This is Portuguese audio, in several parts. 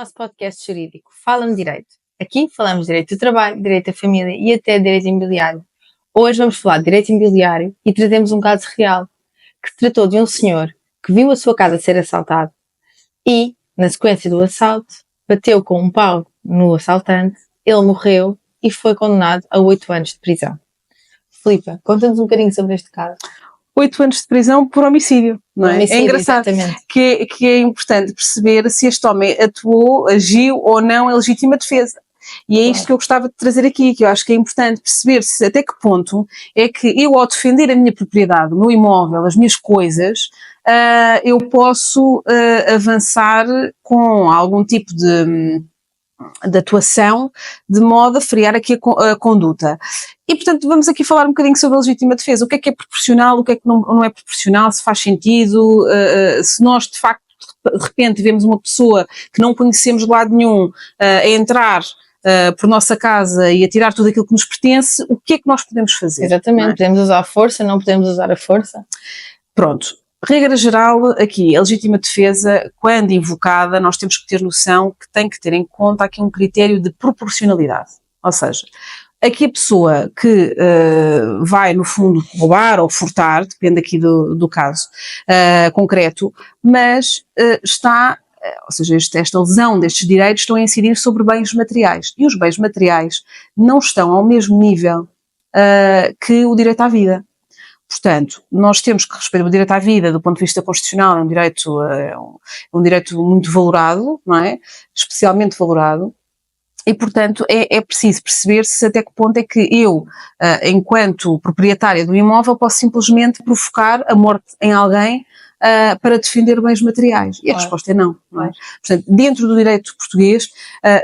nosso podcast jurídico Fala-me Direito. Aqui falamos de direito do trabalho, direito da família e até direito imobiliário. Hoje vamos falar de direito imobiliário e trazemos um caso real, que se tratou de um senhor que viu a sua casa ser assaltada e, na sequência do assalto, bateu com um pau no assaltante, ele morreu e foi condenado a 8 anos de prisão. Filipa, conta-nos um bocadinho sobre este caso. 8 anos de prisão por homicídio, não é? Homicídio, é engraçado exatamente. que é importante perceber se este homem agiu ou não em legítima defesa. E é isto que eu gostava de trazer aqui, que eu acho que é importante perceber se até que ponto é que eu, ao defender a minha propriedade, o meu imóvel, as minhas coisas, eu posso avançar com algum tipo de atuação, de modo a frear aqui a conduta. E, portanto, vamos aqui falar um bocadinho sobre a legítima defesa. O que é proporcional, o que é que não é proporcional, se faz sentido, se nós, de facto, de repente vemos uma pessoa que não conhecemos de lado nenhum a entrar por nossa casa e a tirar tudo aquilo que nos pertence, o que é que nós podemos fazer? Exatamente, podemos usar a força, não podemos usar a força. Pronto. Regra geral, aqui, a legítima defesa, quando invocada, nós temos que ter noção que tem que ter em conta aqui um critério de proporcionalidade. Ou seja, aqui a pessoa que vai, no fundo, roubar ou furtar, depende aqui do caso concreto, mas ou seja, esta lesão destes direitos estão a incidir sobre bens materiais. E os bens materiais não estão ao mesmo nível que o direito à vida. Portanto, nós temos que respeitar o direito à vida do ponto de vista constitucional, é um direito muito valorado, não é? Especialmente valorado, e portanto é preciso perceber-se até que ponto é que eu, enquanto proprietária do imóvel, posso simplesmente provocar a morte em alguém para defender bens materiais. E a resposta é não é? Portanto, dentro do direito português,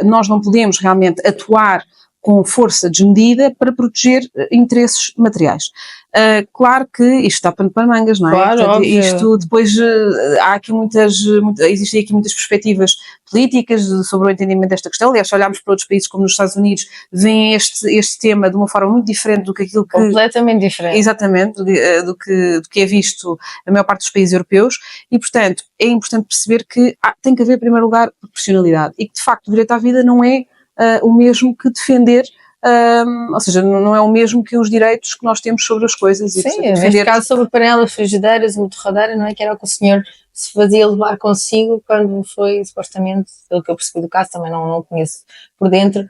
nós não podemos realmente atuar com força desmedida para proteger interesses materiais. Claro que isto dá pano para mangas, não é? Claro, portanto, óbvio. isto depois há aqui existem aqui muitas perspectivas políticas sobre o entendimento desta questão. Aliás, se olharmos para outros países como nos Estados Unidos, veem este tema de uma forma muito diferente do que aquilo que... Completamente diferente. Exatamente, do que é visto na maior parte dos países europeus, e portanto é importante perceber que tem que haver em primeiro lugar proporcionalidade e que de facto o direito à vida não é o mesmo que defender, ou seja, não é o mesmo que os direitos que nós temos sobre as coisas. Sim, e neste caso sobre panelas, frigideiras e torradeira, não é? Que era o que o senhor se fazia levar consigo quando foi, supostamente, pelo que eu percebi do caso, também não conheço por dentro,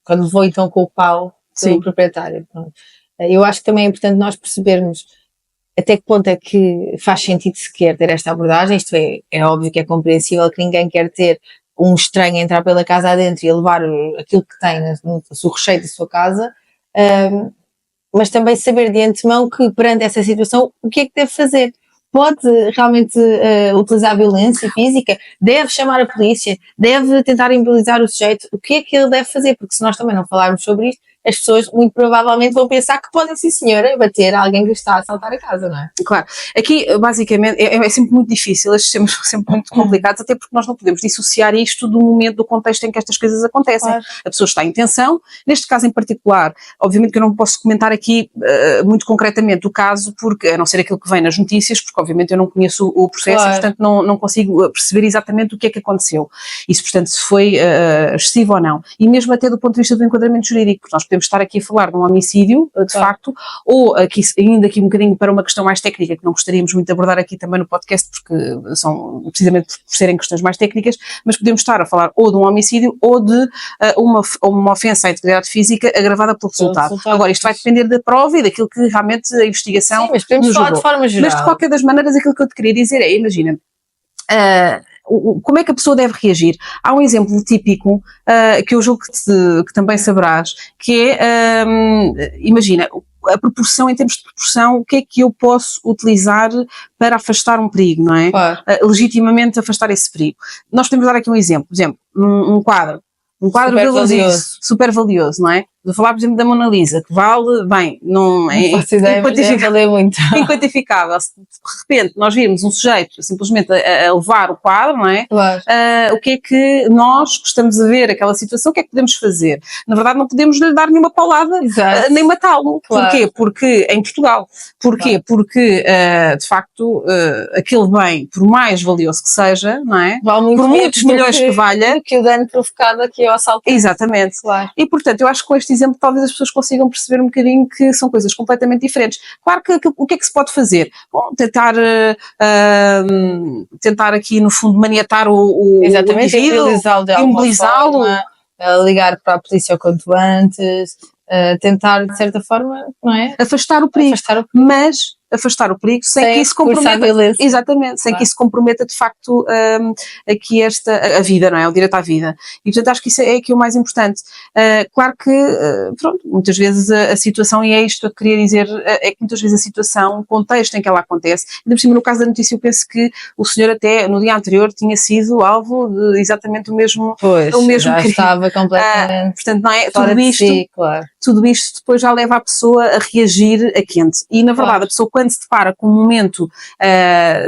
quando levou então com o pau do proprietário. Eu acho que também é importante nós percebermos até que ponto é que faz sentido sequer ter esta abordagem. Isto é óbvio que é compreensível que ninguém quer ter um estranho a entrar pela casa adentro e a levar aquilo que tem no recheio da sua casa, mas também saber de antemão que perante essa situação o que é que deve fazer. Pode realmente utilizar violência física? Deve chamar a polícia? Deve tentar imobilizar o sujeito? O que é que ele deve fazer? Porque se nós também não falarmos sobre isto, as pessoas muito provavelmente vão pensar que podem, sim senhora, bater alguém que está a assaltar a casa, não é? Claro. Aqui, basicamente, é sempre muito difícil, estes temas são sempre muito complicados, até porque nós não podemos dissociar isto do momento, do contexto em que estas coisas acontecem. Claro. A pessoa está em tensão, neste caso em particular, obviamente que eu não posso comentar aqui muito concretamente o caso, porque, a não ser aquilo que vem nas notícias, porque obviamente eu não conheço o processo, Claro. E portanto não consigo perceber exatamente o que é que aconteceu. Isso, portanto, se foi excessivo ou não. E mesmo até do ponto de vista do enquadramento jurídico, porque nós podemos estar aqui a falar de um homicídio, de facto, ou aqui, ainda aqui um bocadinho para uma questão mais técnica, que não gostaríamos muito de abordar aqui também no podcast, porque são precisamente por serem questões mais técnicas, mas podemos estar a falar ou de um homicídio ou de uma ofensa à integridade física agravada pelo resultado. Agora, isto vai depender da prova e daquilo que realmente a investigação... Sim, mas podemos falar de forma geral. Mas de qualquer das maneiras, aquilo que eu te queria dizer é, imagina, como é que a pessoa deve reagir? Há um exemplo típico que eu julgo que também saberás, que é, imagina, a proporção, em termos de proporção, o que é que eu posso utilizar para afastar um perigo, não é? Claro. Legitimamente afastar esse perigo. Nós podemos dar aqui um exemplo, por exemplo, um quadro Super valioso, super valioso, não é? De falar, por exemplo, da Mona Lisa, que vale, bem, não é faço ideia, mas deve valer muito. inquantificável. Se de repente nós virmos um sujeito simplesmente a levar o quadro, não é? Claro. O que é que nós gostamos de ver aquela situação, o que é que podemos fazer? Na verdade, não podemos lhe dar nenhuma paulada, nem matá-lo. Claro. Porquê? Porque em Portugal. Porquê? Claro. Porque, de facto, aquele bem, por mais valioso que seja, não é? Vale muito por muitos milhões que valha, que o dano provocado aqui ao assalto. Exatamente. Claro. E, portanto, eu acho que com este exemplo talvez as pessoas consigam perceber um bocadinho que são coisas completamente diferentes. Claro que o que é que se pode fazer? Bom, tentar aqui, no fundo, maniatar o Exatamente, indivíduo, imobilizá-lo, ligar para a polícia o quanto antes, tentar, de certa forma, não é? Afastar o perigo. Mas afastar o perigo sem que isso comprometa, exatamente, sem que isso comprometa de facto aqui a vida, não é? O direito à vida. E portanto acho que isso é aqui o mais importante. Claro que, pronto, muitas vezes a situação, e é isto que eu queria dizer, é que muitas vezes a situação, o contexto em que ela acontece, ainda por cima no caso da notícia eu penso que o senhor até no dia anterior tinha sido alvo de exatamente o mesmo já crime. Estava completamente portanto, não é? Tudo isto depois já leva a pessoa a reagir a quente. E na verdade a pessoa quando se depara com um momento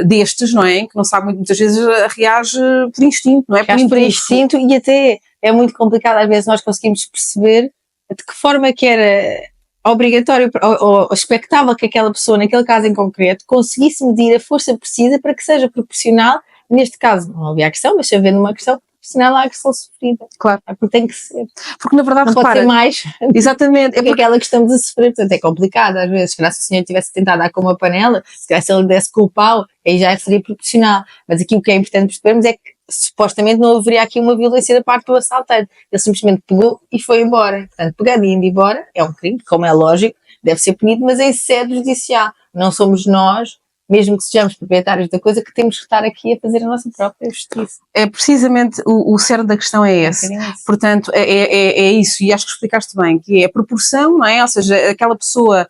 destes, não é? Que não sabe muitas vezes reage por instinto, não é? Por instinto, e até é muito complicado às vezes nós conseguimos perceber de que forma que era obrigatório ou expectável que aquela pessoa, naquele caso em concreto, conseguisse medir a força precisa para que seja proporcional, neste caso não havia agressão, mas se havendo uma agressão, proporcional à agressão sofrida. Claro. Porque tem que ser. Porque na verdade, não pode ser mais. Exatamente. É porque aquela que estamos a sofrer, portanto é complicado às vezes. Se o senhor tivesse tentado dar com uma panela, se ele desse com o pau, aí já seria proporcional. Mas aqui o que é importante percebermos é que supostamente não haveria aqui uma violência da parte do assaltante. Ele simplesmente pegou e foi embora. Portanto, pegando e indo embora é um crime, como é lógico, deve ser punido, mas em sede judicial. Não somos nós, mesmo que sejamos proprietários da coisa, que temos que estar aqui a fazer a nossa própria justiça. É precisamente o cerne da questão é esse. Portanto, é isso, e acho que explicaste bem, que é a proporção, não é? Ou seja, aquela pessoa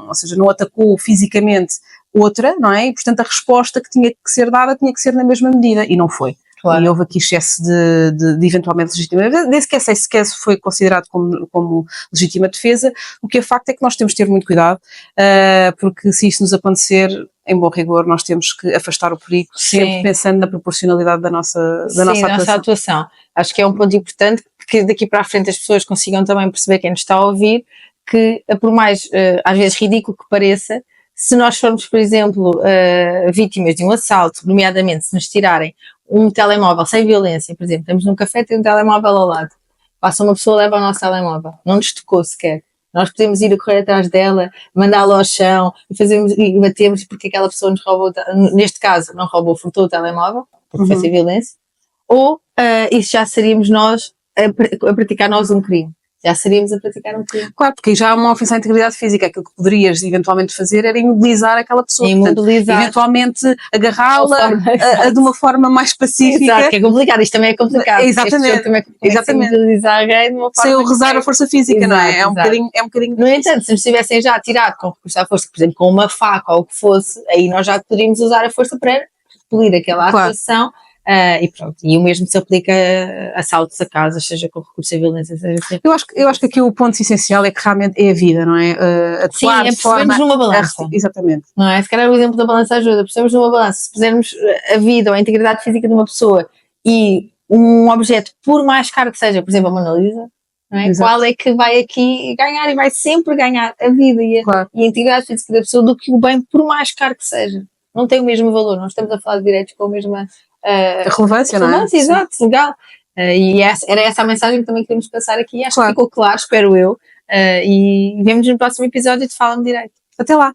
ou seja, não atacou fisicamente outra, não é? E, portanto, a resposta que tinha que ser dada tinha que ser na mesma medida, e não foi. Claro. E houve aqui excesso de eventualmente legítima defesa, nem sequer foi considerado como legítima defesa. O que é facto é que nós temos de ter muito cuidado, porque se isto nos acontecer, em bom rigor, nós temos que afastar o perigo, sempre pensando na proporcionalidade da nossa atuação. Acho que é um ponto importante, que daqui para a frente as pessoas consigam também perceber, quem nos está a ouvir, que por mais, às vezes, ridículo que pareça, se nós formos, por exemplo, vítimas de um assalto, nomeadamente se nos tirarem um telemóvel sem violência, por exemplo, estamos num café, tem um telemóvel ao lado, passa uma pessoa, leva o nosso telemóvel, não nos tocou sequer, nós podemos ir a correr atrás dela, mandá-la ao chão e batemos porque aquela pessoa nos roubou, neste caso não roubou, furtou o telemóvel, porque foi sem violência, ou isso já seríamos nós a praticar nós um crime. Já seríamos a praticar um crime. Claro, porque já há uma ofensa à integridade física. Aquilo que poderias eventualmente fazer era imobilizar aquela pessoa. Portanto, eventualmente agarrá-la de uma forma mais pacífica. Exato, que é complicado. Isto também é complicado. Exatamente. Exatamente. Imobilizar alguém de uma forma. Sem eu rezar a força física, não é? É um bocadinho. No entanto, se nos tivessem já tirado com recurso à força, por exemplo, com uma faca ou o que fosse, aí nós já poderíamos usar a força para repelir aquela atuação. E pronto, e o mesmo se aplica a assaltos a casas, seja com recurso à violência, seja assim. Eu acho que aqui o ponto essencial é que realmente é a vida, não é? Atuar de forma numa balança. Exatamente. Não é? Se calhar o exemplo da balança ajuda, precisamos de uma balança. Se pusermos a vida ou a integridade física de uma pessoa e um objeto, por mais caro que seja, por exemplo a Mona Lisa, não é? Qual é que vai aqui ganhar? E vai sempre ganhar a vida e a integridade física da pessoa do que o bem, por mais caro que seja. Não tem o mesmo valor, não estamos a falar de direitos com a mesma relevância, não é? Exato, legal. E era essa a mensagem que também queríamos passar aqui. Acho que ficou claro, espero eu. E vemos no próximo episódio de Fala-me Direito. Até lá!